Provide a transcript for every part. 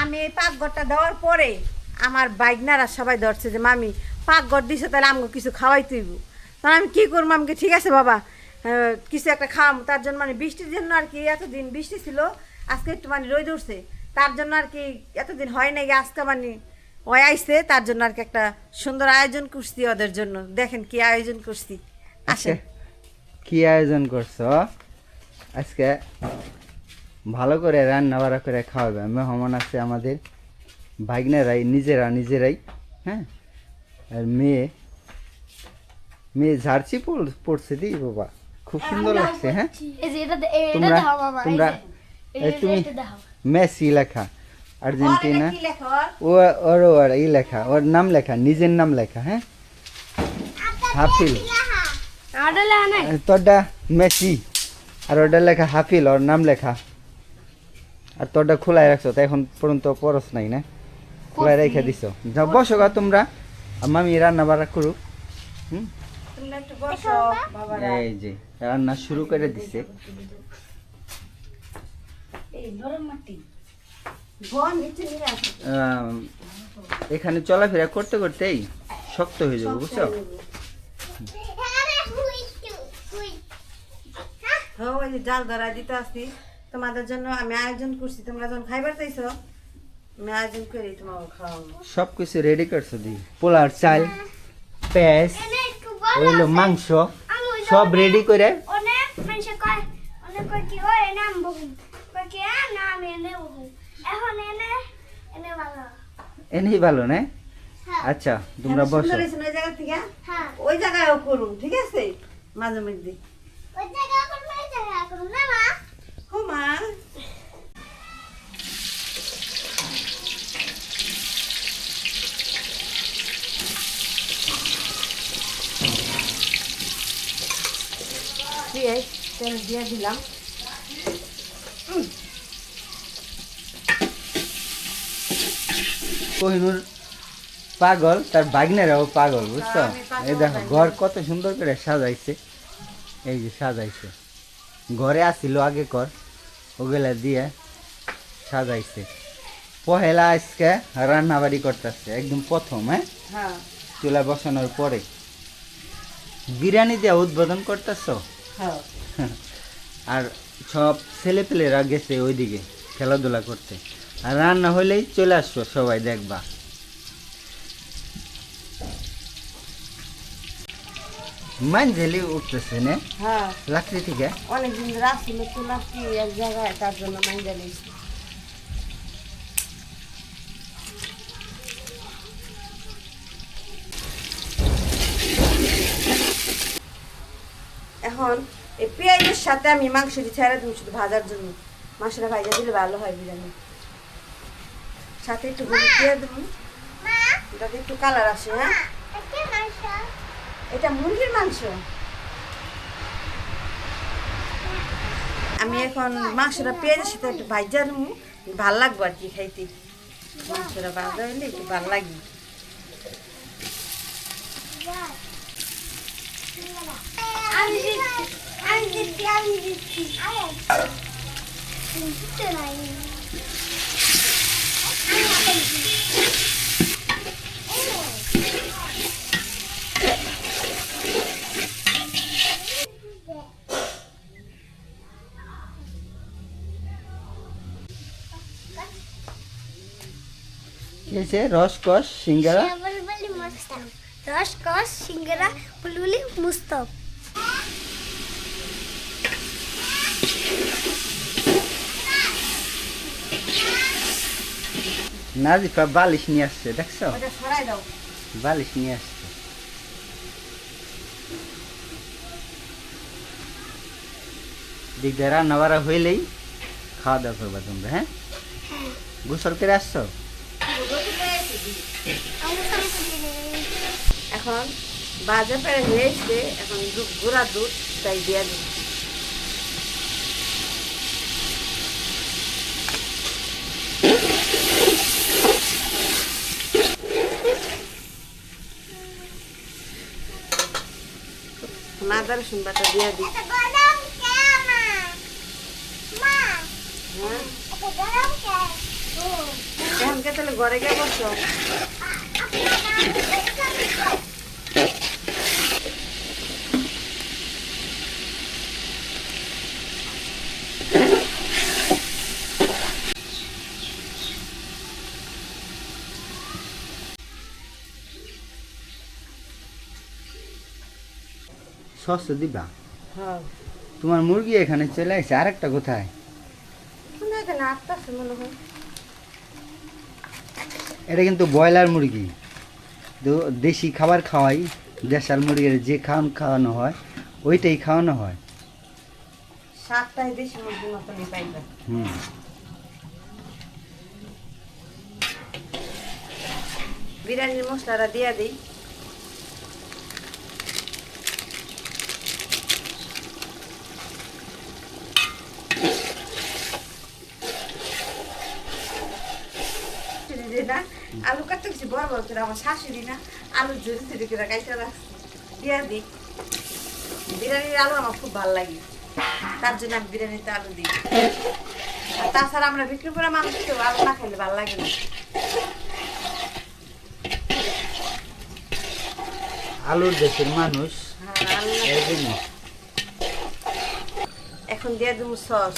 আমি এই পাকঘরটা দেওয়ার পরে আমার বাইকনারা সবাই ধরছে যে মামি পাকঘর দিছে তাহলে আমাকে কিছু খাওয়াই তুইব। তখন আমি কী করবো, আমাকে ঠিক আছে বাবা কিছু একটা খাওয়াম। তার জন্য মানে বৃষ্টির জন্য আর কি, এতদিন বৃষ্টি ছিল, আজকে একটু মানে রোদ উঠছে, তার জন্য আর কি এতদিন হয় নাই, আজকে মানে ওই আইসে, তার জন্য আর কি একটা সুন্দর আয়োজন করছি ওদের জন্য। দেখেন কি আয়োজন করছি, আসেন। কি আয়োজন করছো আজকে? ভালো করে রান্না বাড়া করে খাওয়াবে। মেহমান আছে আমাদের, ভাগ্নেরাই নিজেরাই, হ্যাঁ। আর মেয়ে জার্সি পড়ছে দি বাবা, খুব সুন্দর লাগছে। হ্যাঁ, তুমি মেসি লেখা, আর্জেন্টিনা, ওর ই লেখা, ওর নাম লেখা, নিজের নাম লেখা। হ্যাঁ, হাফিল, তোরটা মেসি আর ওটা লেখা হাফিল, ওর নাম লেখা। আর তোরটা খোলাই রাখছো, তাই এখন পর্যন্ত পরশ নাই না, খোলাই রেখে দিছ। যাও বসো গা তোমরা, মামি রান্না বাড়া করুক। এই যে রান্না শুরু করে দিছে। এখানে চলাফেরা করতে করতেই শক্ত হয়ে যাবো, বুঝছো? জাল ধরা দিতে আসছি তোমাদের জন্য, আমি আয়োজন করছি। তোমরা যখন খাইবার চাইছো আমি আয়োজন করি তোমাকে খাওয়াবো। সবকিছু রেডি করছো দি, পোলার চাল, পেঁয়াজ, ওইলো মাংস সব রেডি করে। এনেই ভালো না? আচ্ছা তোমরা বসো। ওই জায়গা থেকে ওই জায়গায়ও করুন, ঠিক আছে? মাঝে মধ্যে মা তেল দিয়ে দিলাম। কোহিনুর পাগল, তার বাগনেরাও পাগল, বুঝছো? এই দেখো ঘর কত সুন্দর করে সাজাইছে। এই যে সাজাইছে, ঘরে আসিল আগে কর, ওগুলা দিয়ে সাজাইছে। পহেলা আজকে রান্না বাড়ি করতেছে, একদম প্রথম। হ্যাঁ, চুলা বসানোর পরে বিরিয়ানি দিয়ে উদ্বোধন করতেছ। আর সব ছেলে পেলেরা গেছে ওইদিকে খেলাধুলা করতে, আর রান্না হইলেই চলে আসছো সবাই, দেখবা। মানঝেলি উঠতেছে না? হ্যাঁ, লাকড়ি থেকে অনেকদিন রাখছিল চুলা কি এক জায়গায়, তার জন্য মাইন্ডালি। এখন এই পেঁয়াজের সাথে আমি মাংসটি ছেড়ে দেবো শুধু ভাজার জন্য। মাংসটা ভাজা দিলে ভালো হয় বিরিয়ানি। সাথে একটু হলুদ দিয়ে দেবো যাতে একটু কালার আসে। হ্যাঁ, এটা মুরগির মাংস। আমি এখন মাংসটা পেঁয়াজের সাথে একটু ভাজা দেবো, ভাল লাগবো আর কি খাইতে। মাংসটা ভাজা হইলে একটু ভাল লাগবে। রসকস সিঙ্গারা, রসকস সিঙ্গারা, বুলবুলি মুস্তফ। নাজিফা বালিশ নিয়ে আসছে, দেখছো? ওটা সরাই দাও। বালিশ নিয়ে আসছে। দিক দিয়ে রান্না বাড়া হইলেই খাওয়া দাওয়া করবা তোমরা। হ্যাঁ, গোসল করে আসছো? এখন বাজা পেড়ে হয়ে এসছে, এখন গুঁড়া দুধ তাই দিয়ে দিই। আদা রসুন বাটা দিয়ে দিই। কে তাহলে ঘরে গিয়ে বসো। সস দিবা? হ্যাঁ তোমার মুরগি এখানে চলে আসছে, আরেকটা কোথায়? মনে হয় এখানে আসতেছে মনে হয়। এটা কিন্তু ব্রয়লার মুরগি, তো দেশি খাবার খাওয়াই, দেশাল মুরগির যে খাওয়ানো হয় ওইটাই খাওয়ানো হয়। সাতটায় দেশি মুরগির মতনই পাইবা। হুম। বিরিয়ানির মশলাটা দিয়ে দিই। না আলু কাটতে কিছু বড় বড় করে আমার শাশুড়ি না আলু ঝুড়ি ঝুড়ি করে কাইটা রাখছে, দিয়ে দিই। বিরিয়ানির আলু আমার খুব ভালো লাগে, তার জন্য আমি বিরিয়ানিতে আলু দিই। আর তাছাড়া আমরা বিক্রি করে মানুষ তো আলু না খেলে ভালো লাগে না। আলুর দেশের মানুষ হ্যাঁ, আলু না এই জন্য। এখন দিয়ে দেবো সস।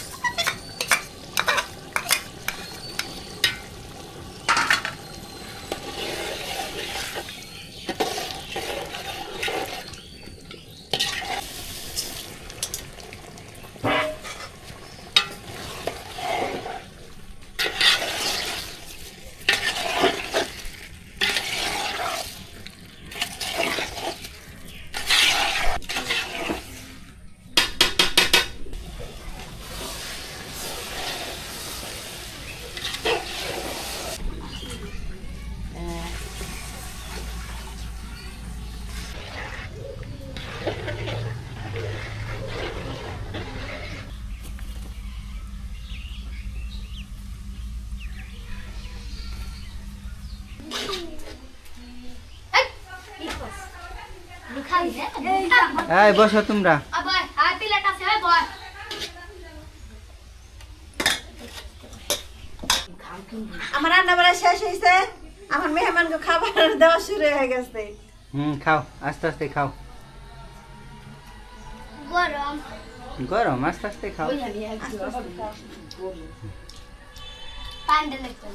এই বসো তোমরা। আমার রান্না বান্না শেষ হয়েছে, আমার মেহমানকে খাবার দেওয়া শুরু হয়ে গেছে। খাও, আস্তে আস্তে খাও। গরম গরম, আস্তে আস্তে খাও। পান্ডে লাগছে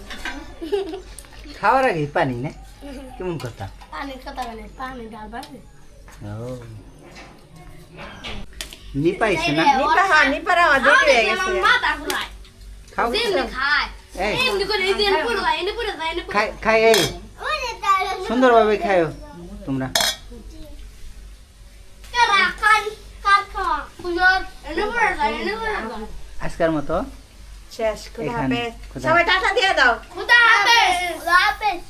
খাওয়ার আগে পানি না, কেমন কথা? পানির কথা বলে পানি ডালবা ও নিপাইছে না? নিপা হ্যাঁ নিপারা আমার দেরি হয়ে গেছে। মাথা ঘুরায় খাও যেমনি খায় এই এমনি করে এই যে পুরো এনে পুরো এনে পুরো খাই খাই, এই সুন্দরভাবে খাও তোমরা। কারা খান খা পুজোর এনে পুরো এনে পুরো আজকের মতো শেষ। খুদা এখানে, হাফেজ। খুদা সবাই টাটা দিয়ে দাও। খুদা হাফেজ খুদা হাফেজ